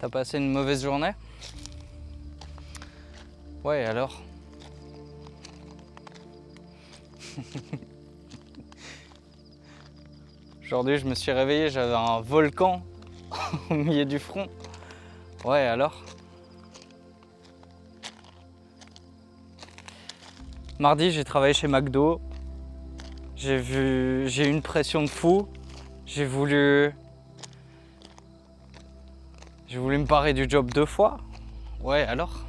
T'as passé une mauvaise journée? Ouais, alors? Aujourd'hui, je me suis réveillé, j'avais un volcan au milieu du front. Ouais, alors? Mardi, j'ai travaillé chez McDo. J'ai eu une pression de fou. J'ai voulu me barrer du job 2 fois. Ouais, alors?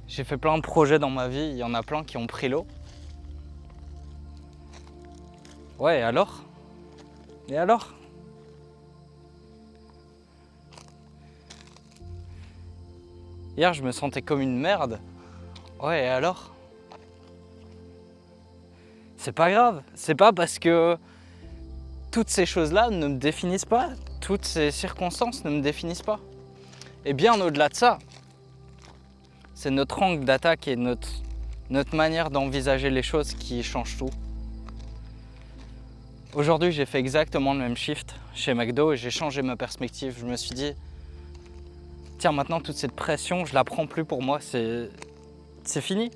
J'ai fait plein de projets dans ma vie, il y en a plein qui ont pris l'eau. Ouais, alors? Et alors? Hier, je me sentais comme une merde. Ouais, et alors? C'est pas grave. C'est pas parce que toutes ces choses-là ne me définissent pas, toutes ces circonstances ne me définissent pas. Et bien au-delà de ça, c'est notre angle d'attaque et notre manière d'envisager les choses qui change tout. Aujourd'hui, j'ai fait exactement le même shift chez McDo et j'ai changé ma perspective. Je me suis dit, tiens, maintenant toute cette pression, je la prends plus pour moi, c'est fini.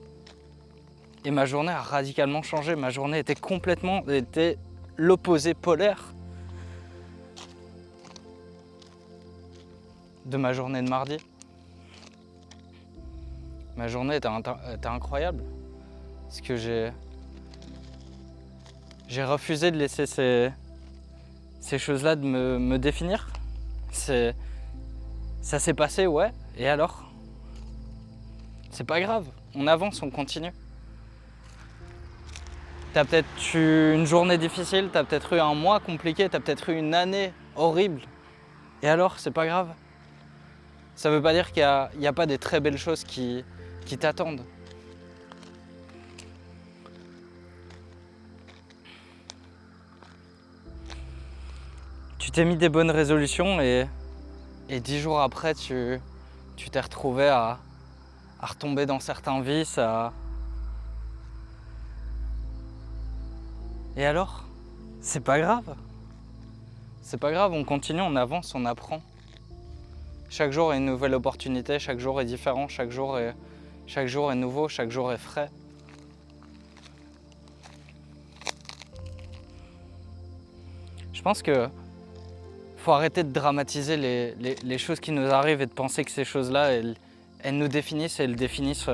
Et ma journée a radicalement changé. Ma journée était l'opposé polaire de ma journée de mardi. Ma journée était incroyable parce que j'ai refusé de laisser ces choses-là de me définir. Ça s'est passé, ouais, et alors? C'est pas grave, on avance, on continue. T'as peut-être eu une journée difficile, t'as peut-être eu un mois compliqué, t'as peut-être eu une année horrible. Et alors, c'est pas grave. Ça veut pas dire qu'il n'y a pas des très belles choses qui t'attendent. Tu t'es mis des bonnes résolutions et 10 jours après, tu t'es retrouvé à retomber dans certains vices. Et alors? C'est pas grave. C'est pas grave, on continue, on avance, on apprend. Chaque jour est une nouvelle opportunité, chaque jour est différent, chaque jour est nouveau, chaque jour est frais. Je pense que faut arrêter de dramatiser les choses qui nous arrivent et de penser que ces choses-là, elles nous définissent et elles définissent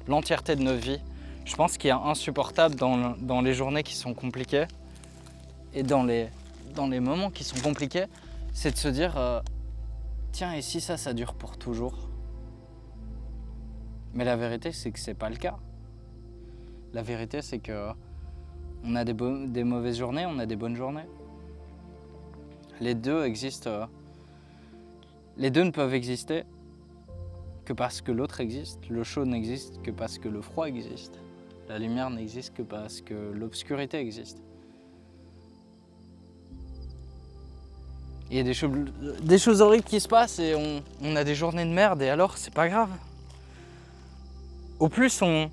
l'entièreté de notre vie. Je pense qu'il y a insupportable dans les journées qui sont compliquées et dans les moments qui sont compliqués, c'est de se dire tiens, et si ça dure pour toujours? Mais la vérité, c'est que c'est pas le cas. La vérité, c'est que on a des mauvaises journées, on a des bonnes journées. Les deux existent. Les deux ne peuvent exister que parce que l'autre existe. Le chaud n'existe que parce que le froid existe. La lumière n'existe que parce que l'obscurité existe. Il y a des choses horribles qui se passent et on a des journées de merde et alors c'est pas grave. Au plus on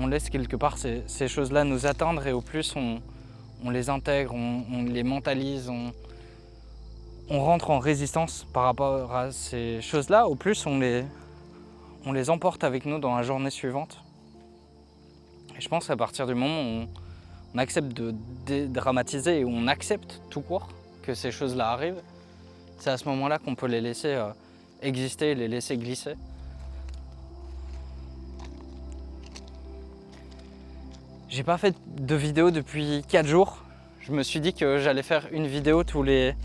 laisse quelque part ces choses-là nous atteindre et au plus on les intègre, on les mentalise, on rentre en résistance par rapport à ces choses-là, au plus on les emporte avec nous dans la journée suivante. Et je pense qu'à partir du moment où on accepte de dédramatiser et où on accepte tout court que ces choses-là arrivent, c'est à ce moment-là qu'on peut les laisser exister, les laisser glisser. J'ai pas fait de vidéo depuis 4 jours. Je me suis dit que j'allais faire une vidéo tous les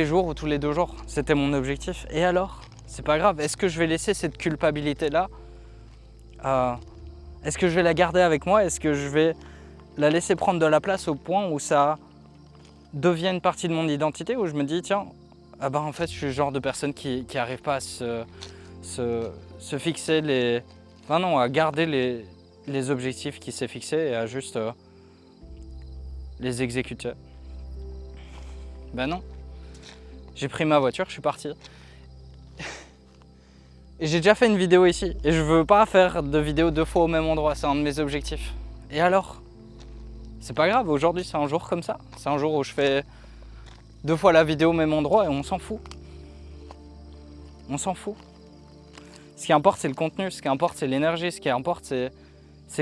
jours ou tous les 2 jours. C'était mon objectif. Et alors? C'est pas grave. Est-ce que je vais laisser cette culpabilité-là est-ce que je vais la garder avec moi? Est-ce que je vais la laisser prendre de la place au point où ça devient une partie de mon identité? Où je me dis, tiens, en fait, je suis le genre de personne qui n'arrive pas à se fixer à garder les objectifs qu'il s'est fixés et à juste les exécuter. Ben non. J'ai pris ma voiture, je suis parti. Et j'ai déjà fait une vidéo ici. Et je veux pas faire de vidéo 2 fois au même endroit, c'est un de mes objectifs. Et alors? C'est pas grave, aujourd'hui c'est un jour comme ça. C'est un jour où je fais 2 fois la vidéo au même endroit et on s'en fout. On s'en fout. Ce qui importe c'est le contenu, ce qui importe c'est l'énergie, ce qui importe c'est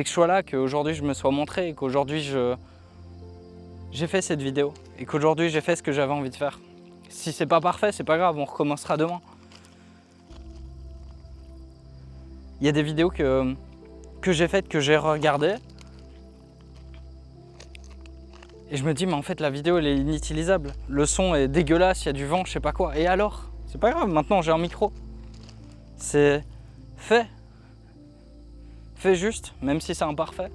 que je sois là, qu'aujourd'hui je me sois montré et qu'aujourd'hui j'ai fait cette vidéo et qu'aujourd'hui j'ai fait ce que j'avais envie de faire. Si c'est pas parfait, c'est pas grave, on recommencera demain. Il y a des vidéos que j'ai faites, que j'ai regardées et je me dis mais en fait la vidéo elle est inutilisable. Le son est dégueulasse, il y a du vent, je sais pas quoi. Et alors? C'est pas grave, maintenant j'ai un micro. C'est fait. Fais juste, même si c'est imparfait.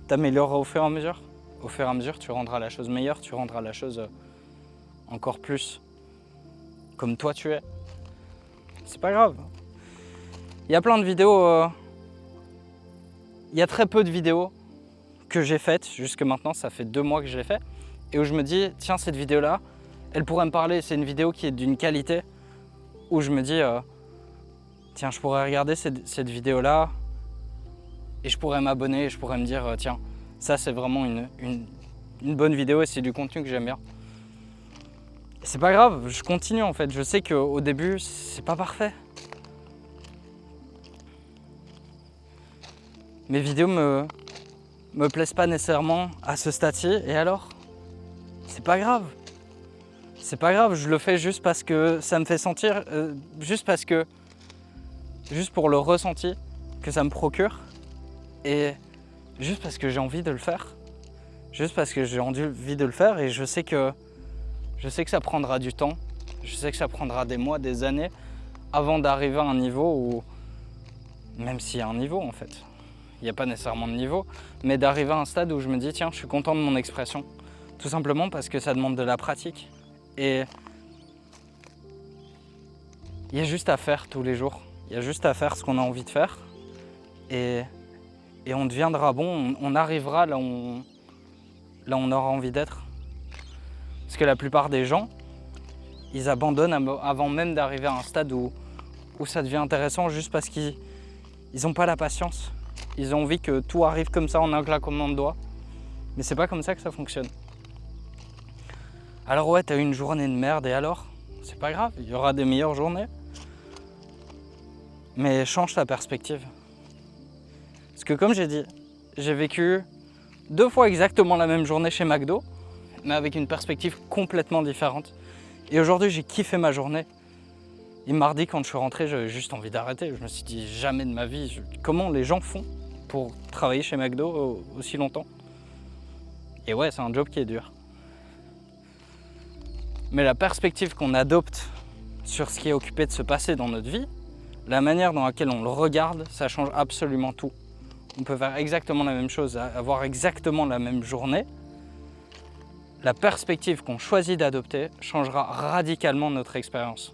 T'amélioreras au fur et à mesure. Au fur et à mesure, tu rendras la chose meilleure, tu rendras la chose encore plus comme toi tu es. C'est pas grave. Il y a plein de vidéos. Il y a très peu de vidéos que j'ai faites jusque maintenant. Ça fait 2 mois que je l'ai fait. Et où je me dis, tiens, cette vidéo-là, elle pourrait me parler. C'est une vidéo qui est d'une qualité où je me dis, tiens, je pourrais regarder cette vidéo-là et je pourrais m'abonner et je pourrais me dire, tiens, ça c'est vraiment une bonne vidéo et c'est du contenu que j'aime bien. C'est pas grave, je continue en fait. Je sais qu'au début, c'est pas parfait. Mes vidéos me plaisent pas nécessairement à ce stade-ci. Et alors? C'est pas grave. C'est pas grave, je le fais juste parce que ça me fait sentir, juste pour le ressenti que ça me procure. Et juste parce que j'ai envie de le faire. Juste parce que j'ai envie de le faire et je sais que ça prendra du temps. Je sais que ça prendra des mois, des années avant d'arriver à un niveau où, même s'il y a un niveau en fait, il n'y a pas nécessairement de niveau, mais d'arriver à un stade où je me dis tiens, je suis content de mon expression. Tout simplement parce que ça demande de la pratique. Et il y a juste à faire tous les jours. Il y a juste à faire ce qu'on a envie de faire. Et on deviendra bon, on arrivera là où on aura envie d'être. Parce que la plupart des gens, ils abandonnent avant même d'arriver à un stade où ça devient intéressant juste parce qu'ils n'ont pas la patience. Ils ont envie que tout arrive comme ça en un claquement de doigts. Mais c'est pas comme ça que ça fonctionne. Alors ouais, t'as eu une journée de merde et alors? C'est pas grave, il y aura des meilleures journées. Mais change ta perspective. Parce que comme j'ai dit, j'ai vécu 2 fois exactement la même journée chez McDo, mais avec une perspective complètement différente. Et aujourd'hui, j'ai kiffé ma journée. Et mardi, quand je suis rentré, j'avais juste envie d'arrêter. Je me suis dit, jamais de ma vie, comment les gens font pour travailler chez McDo aussi longtemps? Et ouais, c'est un job qui est dur. Mais la perspective qu'on adopte sur ce qui est occupé de se passer dans notre vie, la manière dans laquelle on le regarde, ça change absolument tout. On peut faire exactement la même chose, avoir exactement la même journée. La perspective qu'on choisit d'adopter changera radicalement notre expérience.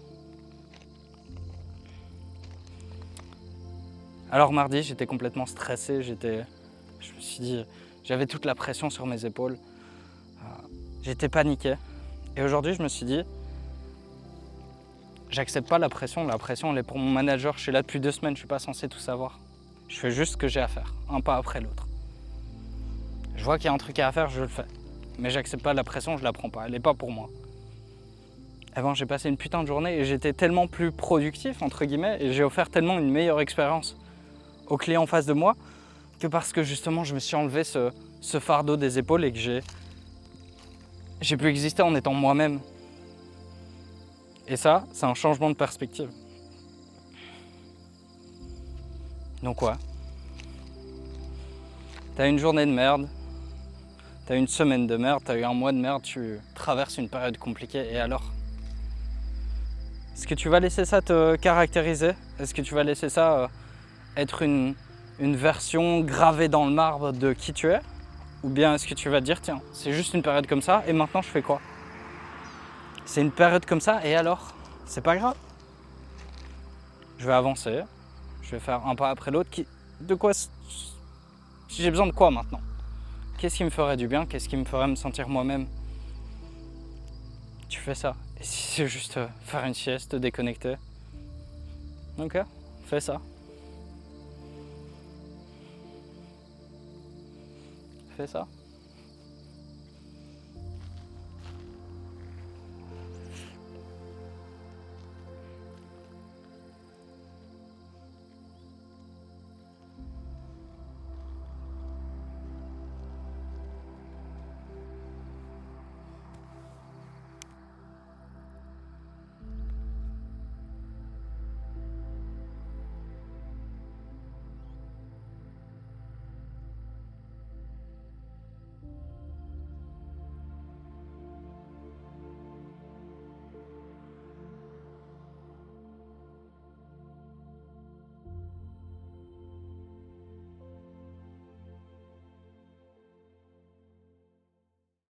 Alors mardi, j'étais complètement stressé, je me suis dit, j'avais toute la pression sur mes épaules. J'étais paniqué. Et aujourd'hui, je me suis dit, j'accepte pas la pression elle est pour mon manager, je suis là depuis 2 semaines, je suis pas censé tout savoir. Je fais juste ce que j'ai à faire, un pas après l'autre. Je vois qu'il y a un truc à faire, je le fais. Mais j'accepte pas la pression, je la prends pas, elle est pas pour moi. Et ben, j'ai passé une putain de journée et j'étais tellement plus productif, entre guillemets, et j'ai offert tellement une meilleure expérience aux clients en face de moi, que parce que justement je me suis enlevé ce fardeau des épaules et que j'ai pu exister en étant moi-même. Et ça, c'est un changement de perspective. Donc ouais. T'as une journée de merde, t'as une semaine de merde, t'as eu un mois de merde, tu traverses une période compliquée, et alors? Est-ce que tu vas laisser ça te caractériser? Est-ce que tu vas laisser ça être une version gravée dans le marbre de qui tu es? Ou bien est-ce que tu vas te dire, tiens, c'est juste une période comme ça, et maintenant je fais quoi? C'est une période comme ça, et alors? C'est pas grave. Je vais avancer, je vais faire un pas après l'autre. De quoi? J'ai besoin de quoi maintenant? Qu'est-ce qui me ferait du bien? Qu'est-ce qui me ferait me sentir moi-même? Tu fais ça. Et si c'est juste faire une sieste, déconnecter? Ok, fais ça. Fais ça.